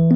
Hi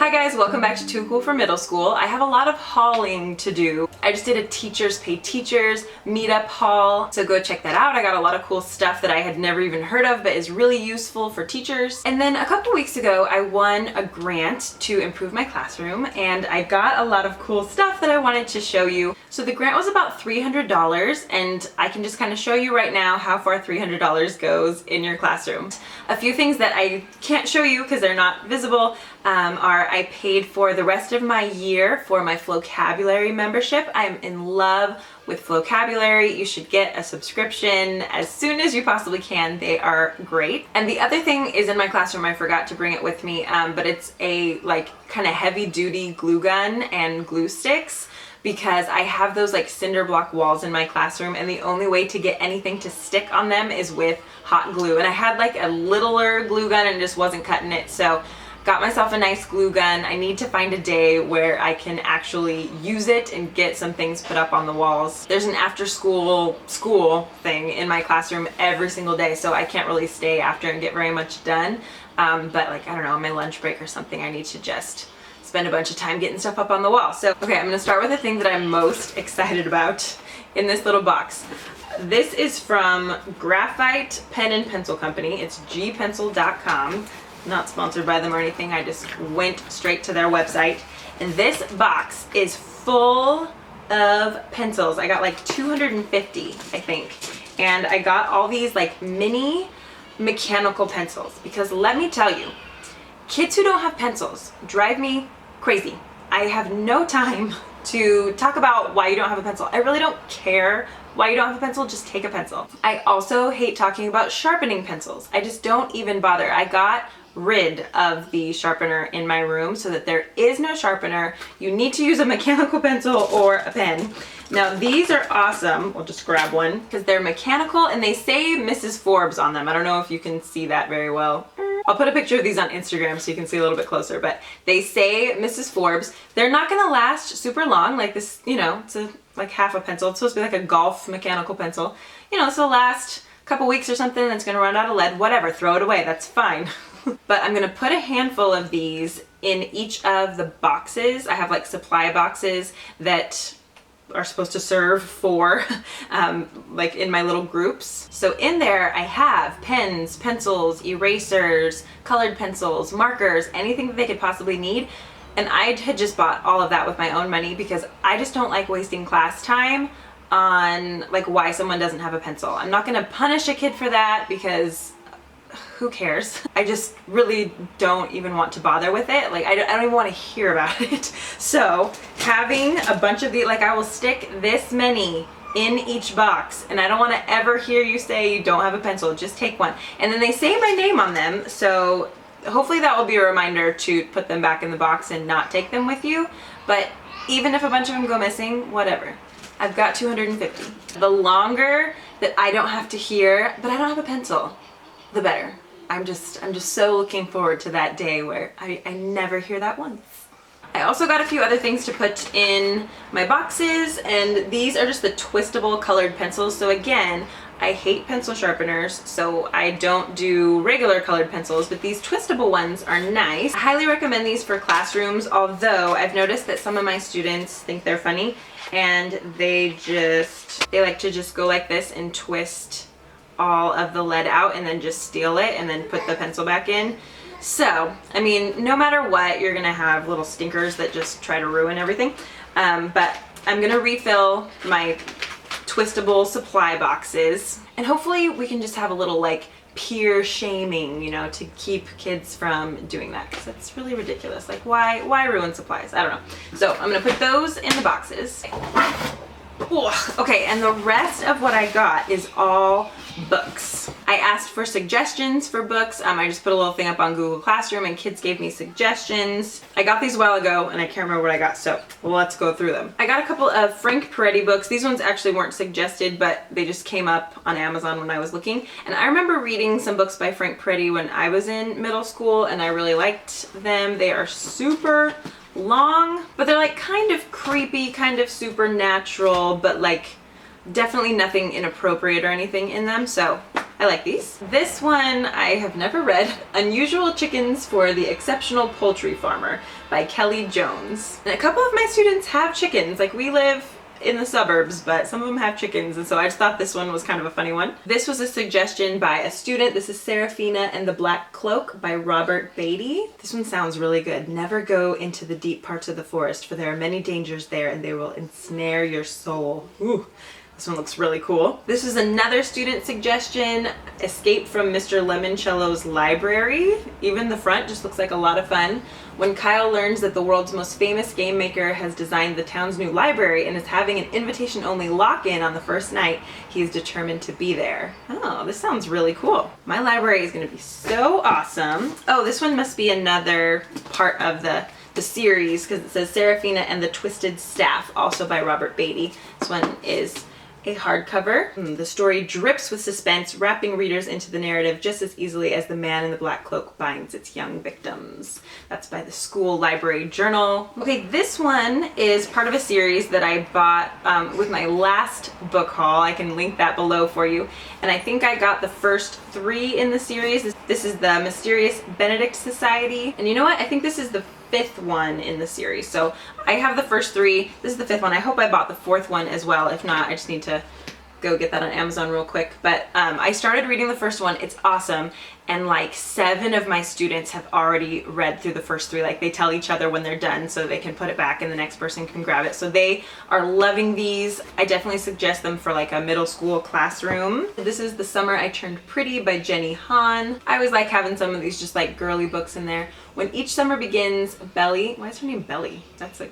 guys, welcome back to Too Cool for Middle School. I have a lot of hauling to do. I just did a Teachers Pay Teachers meetup haul, so go check that out. I got a lot of cool stuff that I had never even heard of but is really useful for teachers. And then a couple weeks ago I won a grant to improve my classroom and I got a lot of cool stuff that I wanted to show you. So the grant was about $300 and I can just kind of show you right now how far $300 goes in your classroom. A few things that I can't show you because they're not visible are I paid for the rest of my year for my Flocabulary membership. I'm in love with Flocabulary. You should get a subscription as soon as you possibly can. They are great. And the other thing is in my classroom, I forgot to bring it with me, but it's a like kind of heavy duty glue gun and glue sticks, because I have those like cinder block walls in my classroom and the only way to get anything to stick on them is with hot glue. And I had like a littler glue gun and just wasn't cutting it, so got myself a nice glue gun. I need to find a day where I can actually use it and get some things put up on the walls. There's an after school thing in my classroom every single day, so I can't really stay after and get very much done. But like, I don't know, on my lunch break or something, I need to just spend a bunch of time getting stuff up on the wall. So, okay, I'm gonna start with the thing that I'm most excited about in this little box. This is from Graphite Pen and Pencil Company. It's gpencil.com. Not sponsored by them or anything, I just went straight to their website. And this box is full of pencils. I got like 250, I think. And I got all these like mini mechanical pencils, because let me tell you, kids who don't have pencils drive me crazy. I have no time to talk about why you don't have a pencil. I really don't care why you don't have a pencil, just take a pencil. I also hate talking about sharpening pencils. I just don't even bother. I got rid of the sharpener in my room so that there is no sharpener. You need to use a mechanical pencil or a pen. Now these are awesome. We'll just grab one because they're mechanical and they say Mrs. Forbes on them. I don't know if you can see that very well. I'll put a picture of these on Instagram so you can see a little bit closer, but they say Mrs. Forbes. They're not gonna last super long. Like this, you know, it's like half a pencil. It's supposed to be like a golf mechanical pencil. You know, this will last a couple weeks or something, and it's gonna run out of lead. Whatever, throw it away, that's fine. But I'm gonna put a handful of these in each of the boxes. I have like supply boxes that are supposed to serve for like in my little groups. So in there I have pens, pencils, erasers, colored pencils, markers, anything that they could possibly need. And I had just bought all of that with my own money because I just don't like wasting class time on like why someone doesn't have a pencil. I'm not gonna punish a kid for that because who cares? I just really don't even want to bother with it. Like I don't even want to hear about it. So having a bunch of these, like I will stick this many in each box and I don't want to ever hear you say you don't have a pencil, just take one. And then they say my name on them, so hopefully that will be a reminder to put them back in the box and not take them with you. But even if a bunch of them go missing, whatever. I've got 250. The longer that I don't have to hear, but I don't have a pencil, the better. I'm just so looking forward to that day where I never hear that once. I also got a few other things to put in my boxes, and these are just the twistable colored pencils. So again, I hate pencil sharpeners, so I don't do regular colored pencils, but these twistable ones are nice. I highly recommend these for classrooms, although I've noticed that some of my students think they're funny and they like to just go like this and twist all of the lead out and then just steal it and then put the pencil back in. So, I mean, no matter what, you're gonna have little stinkers that just try to ruin everything. But I'm gonna refill my twistable supply boxes, and hopefully we can just have a little like peer shaming, you know, to keep kids from doing that, because it's really ridiculous. Like why ruin supplies? I don't know. So I'm gonna put those in the boxes. Okay, and the rest of what I got is all books. I asked for suggestions for books. I just put a little thing up on Google Classroom and kids gave me suggestions. I got these a while ago and I can't remember what I got, so let's go through them. I got a couple of Frank Peretti books. These ones actually weren't suggested, but they just came up on Amazon when I was looking. And I remember reading some books by Frank Peretti when I was in middle school and I really liked them. They are super long, but they're like kind of creepy, kind of supernatural, but like Definitely nothing inappropriate or anything in them, so I like these. This one I have never read, Unusual Chickens for the Exceptional Poultry Farmer by Kelly Jones. And a couple of my students have chickens. Like, we live in the suburbs, but some of them have chickens, and so I just thought this one was kind of a funny one. This was a suggestion by a student. This is Seraphina and the Black Cloak by Robert Beatty. This one sounds really good. Never go into the deep parts of the forest, for there are many dangers there and they will ensnare your soul. Ooh. This one looks really cool. This is another student suggestion, Escape from Mr. Lemoncello's Library. Even the front just looks like a lot of fun. When Kyle learns that the world's most famous game maker has designed the town's new library and is having an invitation-only lock-in on the first night, he is determined to be there. Oh, this sounds really cool. My library is going to be so awesome. Oh, this one must be another part of the series, because it says Seraphina and the Twisted Staff, also by Robert Beatty. This one is a hardcover. The story drips with suspense, wrapping readers into the narrative just as easily as the man in the black cloak binds its young victims. That's by the School Library Journal. Okay, this one is part of a series that I bought with my last book haul. I can link that below for you. And I think I got the first 3 in the series. This is the Mysterious Benedict Society. And you know what? I think this is the 5th one in the series. So I have the first 3. This is the 5th one. I hope I bought the 4th one as well. If not, I just need to go get that on Amazon real quick. But I started reading the first one. It's awesome. And like 7 of my students have already read through the first 3. Like, they tell each other when they're done so they can put it back and the next person can grab it. So they are loving these. I definitely suggest them for like a middle school classroom. This is The Summer I Turned Pretty by Jenny Han. I always like having some of these just like girly books in there. When each summer begins, Belly, why is her name Belly? That's a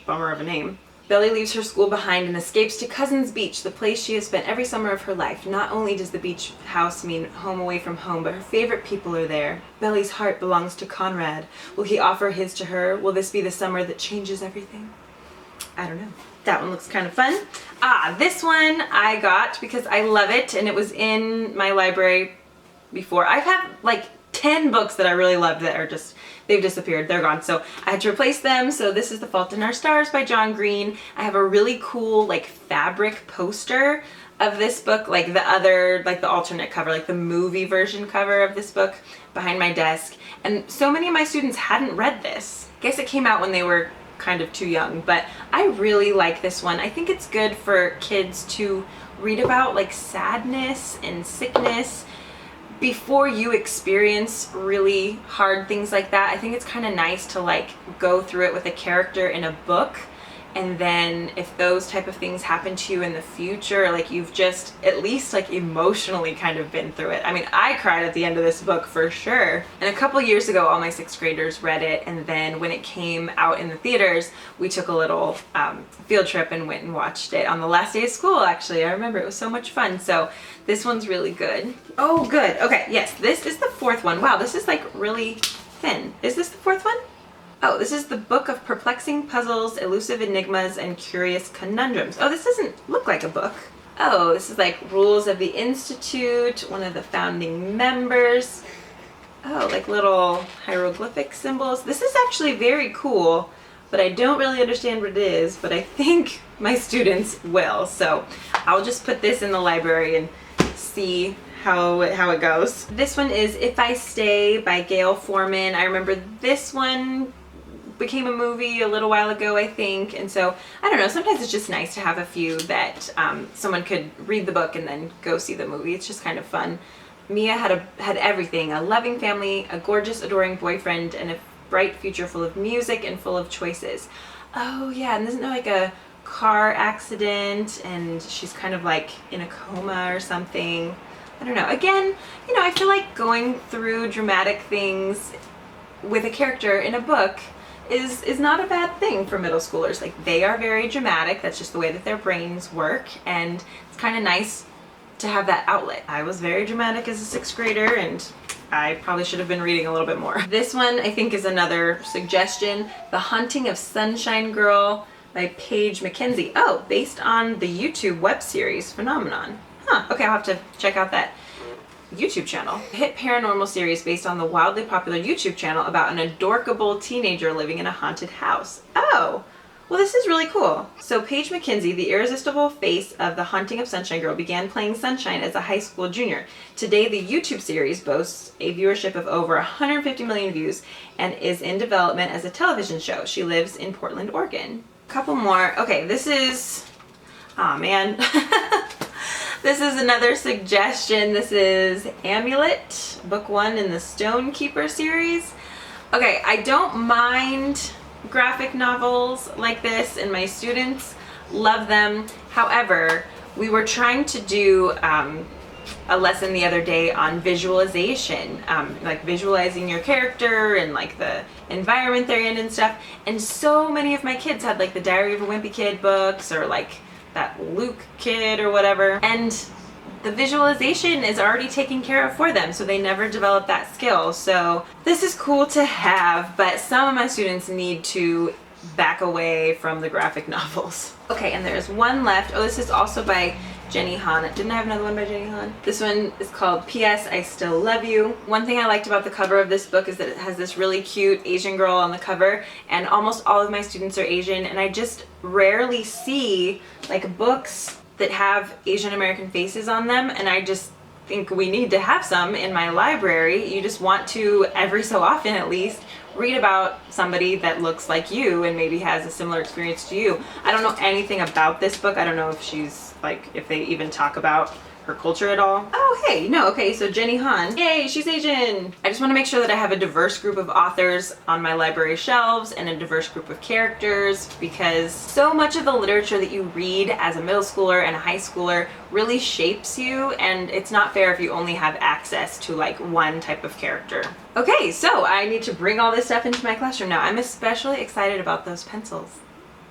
bummer of a name. Belly leaves her school behind and escapes to Cousins Beach, the place she has spent every summer of her life. Not only does the beach house mean home away from home, but her favorite people are there. Belly's heart belongs to Conrad. Will he offer his to her? Will this be the summer that changes everything? I don't know. That one looks kind of fun. This one I got because I love it, and it was in my library before. I've had like 10 books that I really loved that are just, they've disappeared, they're gone. So I had to replace them. So this is The Fault in Our Stars by John Green. I have a really cool like fabric poster of this book, like the other, like the alternate cover, like the movie version cover of this book behind my desk. And so many of my students hadn't read this. I guess it came out when they were kind of too young, but I really like this one. I think it's good for kids to read about like sadness and sickness before you experience really hard things like that. I think it's kind of nice to like go through it with a character in a book, and then if those type of things happen to you in the future, like you've just at least like emotionally kind of been through it. I mean, I cried at the end of this book for sure. And a couple years ago, all my 6th graders read it, and then when it came out in the theaters, we took a little field trip and went and watched it on the last day of school. Actually, I remember it was so much fun. So this one's really good. Oh, good. Okay, yes, this is the 4th one. Wow, this is like really thin. Is this the 4th one? Oh, this is the Book of Perplexing Puzzles, Elusive Enigmas, and Curious Conundrums. Oh, this doesn't look like a book. Oh, this is like Rules of the Institute, one of the founding members. Oh, like little hieroglyphic symbols. This is actually very cool, but I don't really understand what it is, but I think my students will. So I'll just put this in the library and see how it goes. This one is If I Stay by Gail Foreman. I remember this one became a movie a little while ago, I think, and so I don't know, sometimes it's just nice to have a few that someone could read the book and then go see the movie. It's just kind of fun. Mia had everything: a loving family, a gorgeous adoring boyfriend, and a bright future full of music and full of choices. Oh yeah, and isn't there like a car accident and she's kind of like in a coma or something? I don't know. Again, you know, I feel like going through dramatic things with a character in a book is not a bad thing for middle schoolers. Like, they are very dramatic. That's just the way that their brains work, and it's kind of nice to have that outlet. I was very dramatic as a 6th grader, and I probably should have been reading a little bit more. This one I think is another suggestion, The Haunting of Sunshine Girl by Paige McKenzie. Oh, based on the YouTube web series Phenomenon. Huh, okay, I'll have to check out that YouTube channel. A hit paranormal series based on the wildly popular YouTube channel about an adorkable teenager living in a haunted house. Oh, Well, this is really cool. So Paige McKenzie, the irresistible face of The Haunting of Sunshine Girl, began playing Sunshine as a high school junior. Today, the YouTube series boasts a viewership of over 150 million views and is in development as a television show. She lives in Portland, Oregon. A couple more. Okay, this is... Aw, man. This is another suggestion. This is Amulet, book 1 in the Stone Keeper series. Okay, I don't mind graphic novels like this, and my students love them. However, we were trying to do a lesson the other day on visualization, like visualizing your character and like the environment they're in and stuff. And so many of my kids had like the Diary of a Wimpy Kid books, or like that Luke kid or whatever. And the visualization is already taken care of for them, so they never develop that skill. So this is cool to have, but some of my students need to back away from the graphic novels. Okay, and there's one left. Oh, this is also by Jenny Han. Didn't I have another one by Jenny Han? This one is called P.S. I Still Love You. One thing I liked about the cover of this book is that it has this really cute Asian girl on the cover, and almost all of my students are Asian, and I just rarely see like books that have Asian American faces on them, and I just think we need to have some in my library. You just want to, every so often at least, read about somebody that looks like you and maybe has a similar experience to you. I don't know anything about this book. I don't know if she's like, if they even talk about her culture at all. Oh, hey, no, okay, so Jenny Han. Yay, she's Asian. I just want to make sure that I have a diverse group of authors on my library shelves and a diverse group of characters, because so much of the literature that you read as a middle schooler and a high schooler really shapes you, and it's not fair if you only have access to like one type of character. Okay, so I need to bring all this stuff into my classroom now. I'm especially excited about those pencils.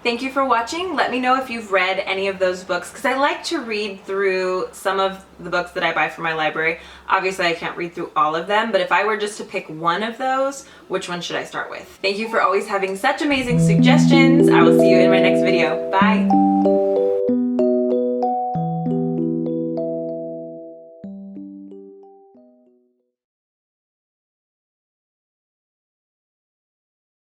Thank you for watching. Let me know if you've read any of those books, because I like to read through some of the books that I buy for my library. Obviously, I can't read through all of them, but if I were just to pick one of those, which one should I start with? Thank you for always having such amazing suggestions. I will see you in my next video.